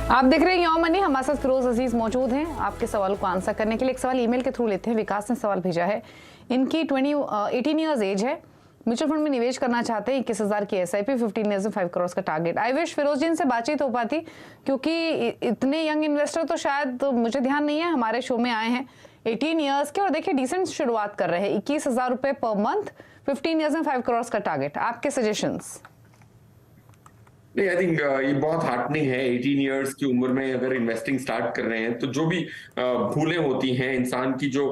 आप देख रहे हैं यो मनी, हमारे साथ फिरोज अजीज मौजूद हैं आपके सवाल को आंसर करने के लिए। एक सवाल ईमेल के थ्रू लेते हैं। विकास ने सवाल भेजा है, इनकी 18 ईयर्स एज है, म्यूचुअल फंड में निवेश करना चाहते हैं, 21,000 की एसआईपी, 15 ईयर्स में 5 करोड़ का टारगेट। आई विश फिरोज जी इनसे बातचीत हो पाती, क्योंकि इतने यंग इन्वेस्टर तो शायद मुझे ध्यान नहीं है, हमारे शो में आए हैं 18 ईयर्स के, और देखिए डिसेंट शुरुआत कर रहे हैं, 21,000 रुपए पर मंथ, 15 ईयर्स में 5 करोड़ का टारगेट। आपके सजेशंस? नहीं, आई थिंक ये बहुत हार्टनिंग है। 18 इयर्स की उम्र में अगर इन्वेस्टिंग स्टार्ट कर रहे हैं तो जो भी भूलें होती हैं इंसान की, जो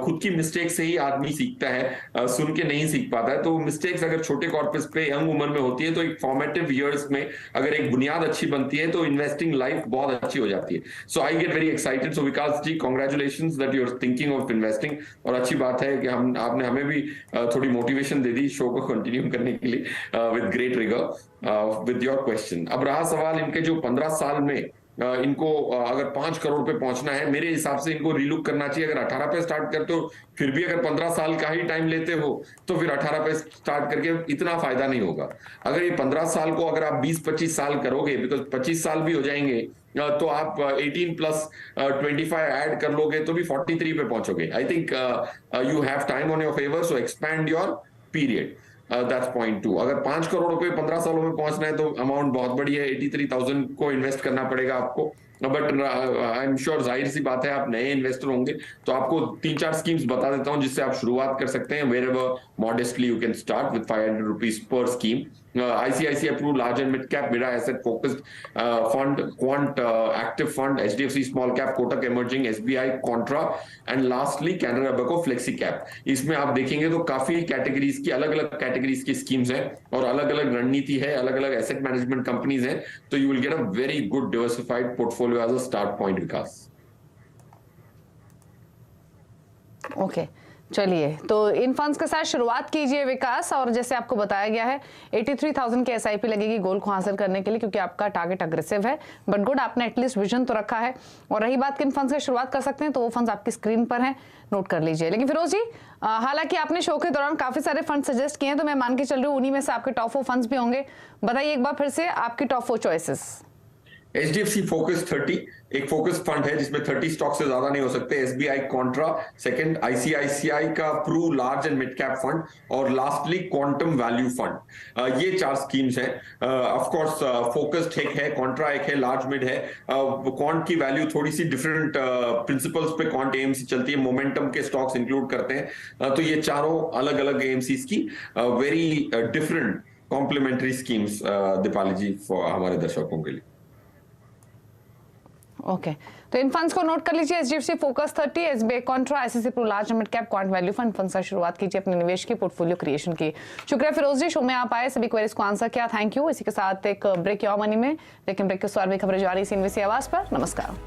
खुद की मिस्टेक से ही आदमी सीखता है, सुन के नहीं सीख पाता है। तो मिस्टेक्स अगर छोटे कॉर्पस पे यंग उम्र में होती है तो एक फॉर्मेटिव इयर्स में अगर एक बुनियाद अच्छी बनती है तो इन्वेस्टिंग लाइफ बहुत अच्छी हो जाती है। So I get very excited. So Vikas ji, congratulations that you are thinking of investing. और अच्छी बात है कि आपने हमें भी थोड़ी मोटिवेशन दे दी शो को कंटिन्यू करने के लिए with great rigour with your question. अब रहा सवाल इनके जो 15 साल में इनको अगर 5 करोड़ पे पहुंचना है, मेरे हिसाब से इनको रीलुक करना चाहिए। अगर 18 पे स्टार्ट करते हो, फिर भी अगर 15 साल का ही टाइम लेते हो तो फिर 18 पे स्टार्ट करके इतना फायदा नहीं होगा। अगर ये 15 साल को अगर आप 20-25 साल करोगे, बिकॉज 25 साल भी हो जाएंगे, तो आप 18 प्लस 25 ऐड कर लोगे तो भी 43 पे पहुंचोगे। I think you have time on your favour, so expand your period. That's point 2। अगर 5 करोड़ रुपए 15 सालों में पहुंचना है तो अमाउंट बहुत बड़ी है, 83,000 को इन्वेस्ट करना पड़ेगा आपको। बट आई एम श्योर, जाहिर सी बात है, आप नए इन्वेस्टर होंगे तो आपको 3-4 स्कीम्स बता देता हूं जिससे आप शुरुआत कर सकते हैं। Wherever modestly you can start with 500 rupees per scheme. ICICI approved large and mid cap mid asset focused fund, quant active fund, HDFC small cap, Kotak emerging, SBI Contra, and lastly Canara Robeco flexi cap। इसमें आप देखेंगे तो काफी categories की, अलग अलग categories की schemes हैं और अलग अलग रणनीति है, अलग अलग एसेट मैनेजमेंट कंपनीज हैं। तो you will get a very good diversified portfolio as a start point. Vikas okay, चलिए, तो इन फंड्स के साथ शुरुआत कीजिए विकास। और जैसे आपको बताया गया है 83,000 की एसआईपी लगेगी गोल को हासिल करने के लिए, क्योंकि आपका टारगेट अग्रेसिव है, बट गुड, आपने एटलीस्ट विजन तो रखा है। और रही बात किन फंड्स से शुरुआत कर सकते हैं, तो वो फंड्स आपकी स्क्रीन पर हैं, नोट कर लीजिए। लेकिन फिरोज जी, हालांकि आपने शो के दौरान काफी सारे फंड सजेस्ट किए हैं, तो मैं मान के चल रही हूँ उन्हीं में से आपके टॉप 4 फंड्स भी होंगे। बताइए एक बार फिर से आपकी टॉप 4 चॉइसेस। HDFC फोकस 30 एक फोकस फंड है जिसमें 30 स्टॉक से ज्यादा नहीं हो सकते। SBI कॉन्ट्रा सेकंड, ICICI का pru large and mid cap fund, और लास्टली क्वांटम वैल्यू फंड। ये 4 स्कीम्स हैं। ऑफ कोर्स फोकस्ड एक है, कॉन्ट्रा एक है, लार्ज मिड है। क्वांट की वैल्यू थोड़ी सी डिफरेंट प्रिंसिपल्स पे क्वांट AMC चलती है, मोमेंटम के स्टॉक्स इंक्लूड करते हैं। तो ये चारों अलग अलग AMCs की very different complementary schemes Deepali ji हमारे दर्शकों के लिए। ओके, तो इन फंड्स को नोट कर लीजिए। HDFC focus 30, SBI contra, ICICI pru large mid cap, quant value fund. Fund से शुरुआत कीजिए अपने निवेश की, पोर्टफोलियो क्रिएशन की। शुक्रिया फिरोज जी, शो में आप आए, सभी क्वेरीज को आंसर किया, थैंक यू। इसी के साथ एक ब्रेक योर मनी में, लेकिन ब्रेक के बाद भी खबरें जारी CNBC आवाज पर। नमस्कार।